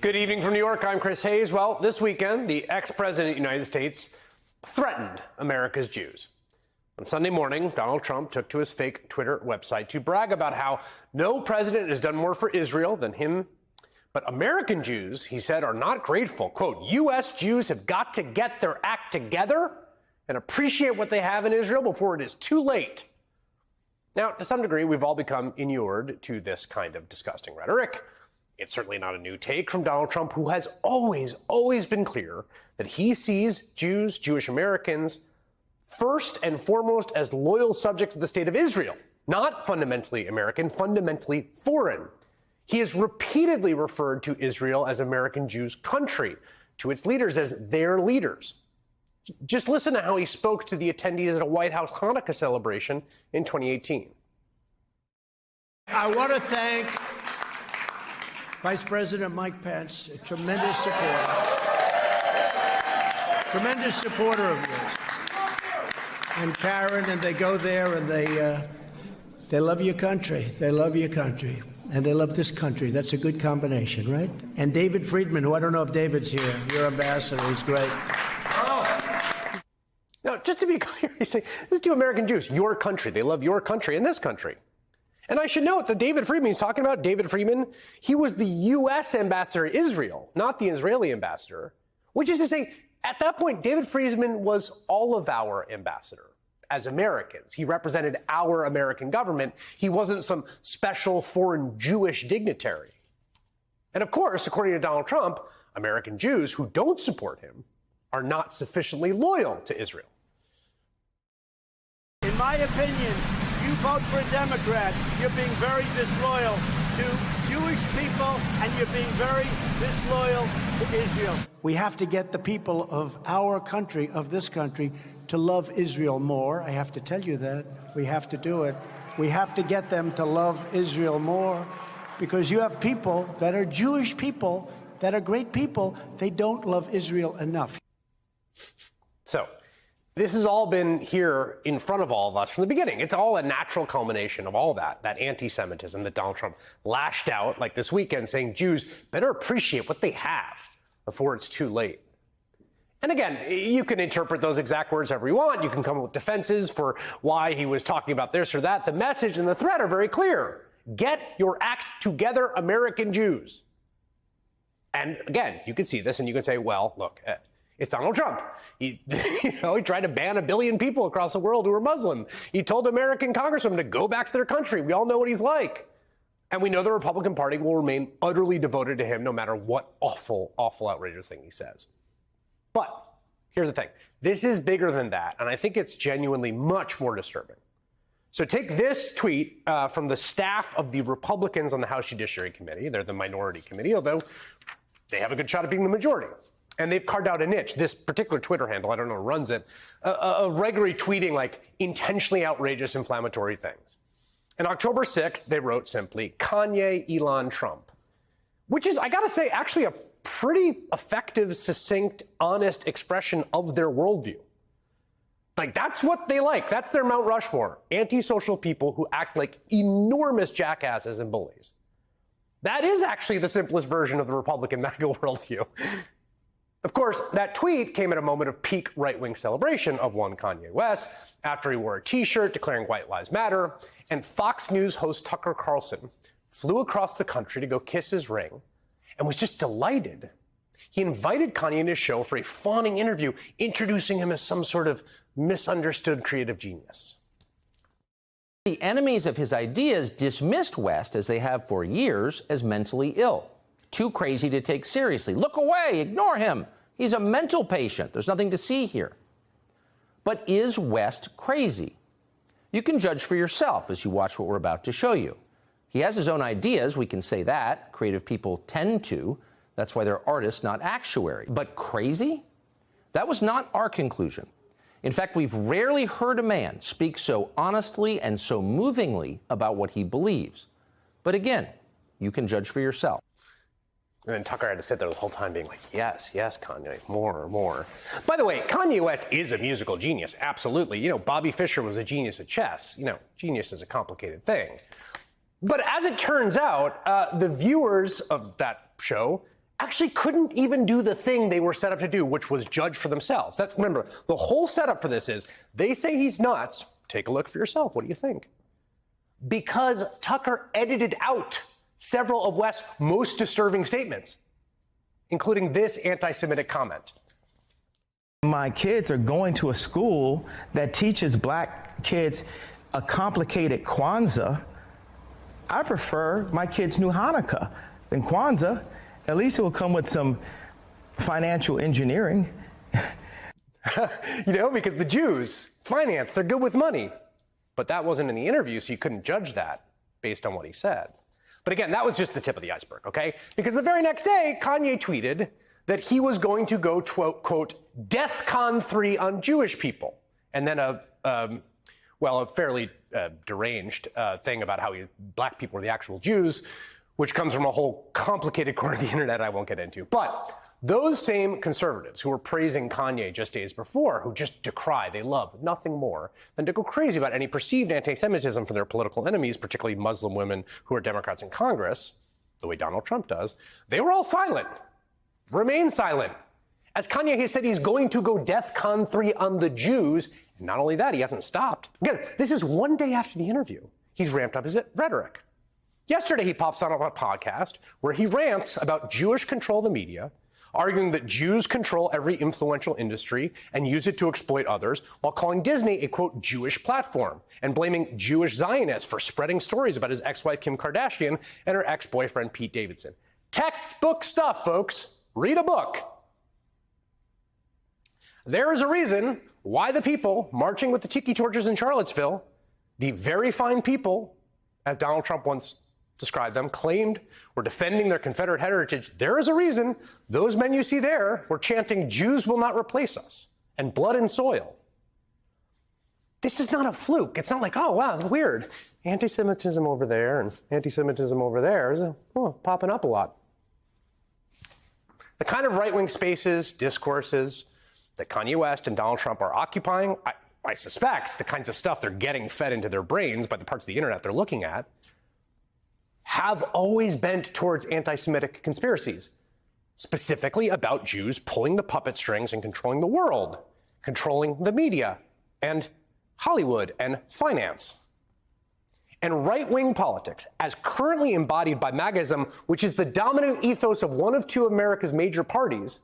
Good evening from New York. I'm Chris Hayes. Well, this weekend, the ex-president of the United States threatened America's Jews. On Sunday morning, Donald Trump took to his fake Twitter website to brag about how no president has done more for Israel than him. But American Jews, he said, are not grateful. Quote, U.S. Jews have got to get their act together and appreciate what they have in Israel before it is too late. Now, to some degree, we've all become inured to this kind of disgusting rhetoric. It's certainly not a new take from Donald Trump, who has always been clear that he sees Jews, Jewish Americans, first and foremost as loyal subjects of the state of Israel, not fundamentally American, fundamentally foreign. He has repeatedly referred to Israel as American Jews' country, to its leaders as their leaders. Just listen to how he spoke to the attendees at a White House Hanukkah celebration in 2018. I want to thank Vice President Mike Pence, a tremendous supporter of yours. And Karen, and they go there and they love your country. They love your country. And they love this country. That's a good combination, right? And David Friedman, who I don't know if David's here, your ambassador, he's great. Now, just to be clear, he's saying, this is to American Jews, your country. They love your country and this country. And I should note that David Friedman, he's talking about David Friedman, he was the U.S. ambassador to Israel, not the Israeli ambassador, which is to say, at that point, David Friedman was all of our ambassador as Americans. He represented our American government. He wasn't some special foreign Jewish dignitary. And of course, according to Donald Trump, American Jews who don't support him are not sufficiently loyal to Israel. In my opinion, you vote for a Democrat, you're being very disloyal to Jewish people, and you're being very disloyal to Israel. We have to get the people of our country, of this country, to love Israel more. I have to tell you that. We have to do it. We have to get them to love Israel more, because you have people that are Jewish people, that are great people. They don't love Israel enough. So, this has all been here in front of all of us from the beginning. It's all a natural culmination of all that anti-Semitism that Donald Trump lashed out like this weekend, saying Jews better appreciate what they have before it's too late. And again, you can interpret those exact words however you want. You can come up with defenses for why he was talking about this or that. The message and the threat are very clear. Get your act together, American Jews. And again, you can see this and you can say, well, look, it's Donald Trump. He tried to ban 1 billion people across the world who are Muslim. He told American congresswomen to go back to their country. We all know what he's like. And we know the Republican Party will remain utterly devoted to him no matter what awful, outrageous thing he says. But here's the thing. This is bigger than that, and I think it's genuinely much more disturbing. So take this tweet from the staff of the Republicans on the House Judiciary Committee. They're the minority committee, although they have a good shot at being the majority. And they've carved out a niche. This particular Twitter handle, I don't know who runs it, regularly tweeting like intentionally outrageous, inflammatory things. And October 6th, they wrote simply, Kanye, Elon, Trump, which is, I gotta say, actually a pretty effective, succinct, honest expression of their worldview. Like, that's what they like. That's their Mount Rushmore. Antisocial people who act like enormous jackasses and bullies. That is actually the simplest version of the Republican MAGA worldview. Of course, that tweet came at a moment of peak right-wing celebration of one Kanye West after he wore a T-shirt declaring White Lives Matter, and Fox News host Tucker Carlson flew across the country to go kiss his ring and was just delighted. He invited Kanye into his show for a fawning interview, introducing him as some sort of misunderstood creative genius. The enemies of his ideas dismissed West, as they have for years, as mentally ill. Too crazy to take seriously. Look away, ignore him. He's a mental patient. There's nothing to see here. But is West crazy? You can judge for yourself as you watch what we're about to show you. He has his own ideas, we can say that. Creative people tend to. That's why they're artists, not actuary. But crazy? That was not our conclusion. In fact, we've rarely heard a man speak so honestly and so movingly about what he believes. But again, you can judge for yourself. And then Tucker had to sit there the whole time being like, yes, Kanye, more. By the way, Kanye West is a musical genius, absolutely. Bobby Fischer was a genius at chess. Genius is a complicated thing. But as it turns out, the viewers of that show actually couldn't even do the thing they were set up to do, which was judge for themselves. Remember, the whole setup for this is they say he's nuts. Take a look for yourself. What do you think? Because Tucker edited out several of West's most disturbing statements, including this anti-Semitic comment. My kids are going to a school that teaches black kids a complicated Kwanzaa. I prefer my kids knew Hanukkah than Kwanzaa. At least it will come with some financial engineering. Because the Jews, finance, they're good with money. But that wasn't in the interview, so you couldn't judge that based on what he said. But again, that was just the tip of the iceberg, okay? Because the very next day, Kanye tweeted that he was going to go, quote, DEFCON 3 on Jewish people. And then a fairly deranged thing about how black people are the actual Jews, which comes from a whole complicated corner of the internet I won't get into. But those same conservatives who were praising Kanye just days before, who just decry, they love nothing more than to go crazy about any perceived anti-Semitism from their political enemies, particularly Muslim women who are Democrats in Congress, the way Donald Trump does, they were all silent, remain silent. As Kanye has said, he's going to go DEFCON 3 on the Jews. And not only that, he hasn't stopped. Again, this is one day after the interview. He's ramped up his rhetoric. Yesterday, he pops on a podcast where he rants about Jewish control of the media, arguing that Jews control every influential industry and use it to exploit others, while calling Disney a, quote, Jewish platform, and blaming Jewish Zionists for spreading stories about his ex-wife Kim Kardashian and her ex-boyfriend Pete Davidson. Textbook stuff, folks. Read a book. There is a reason why the people marching with the tiki torches in Charlottesville, the very fine people, as Donald Trump once described them, claimed were defending their Confederate heritage. There is a reason those men you see there were chanting, Jews will not replace us, and blood and soil. This is not a fluke. It's not like, oh, wow, weird. Anti-Semitism over there and anti-Semitism over there is popping up a lot. The kind of right-wing spaces, discourses that Kanye West and Donald Trump are occupying, I suspect the kinds of stuff they're getting fed into their brains by the parts of the internet they're looking at, have always bent towards anti-Semitic conspiracies, specifically about Jews pulling the puppet strings and controlling the world, controlling the media and Hollywood and finance. And right-wing politics, as currently embodied by MAGAism, which is the dominant ethos of one of two of America's major parties,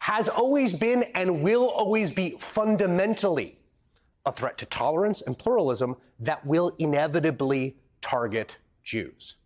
has always been and will always be fundamentally a threat to tolerance and pluralism that will inevitably target Jews.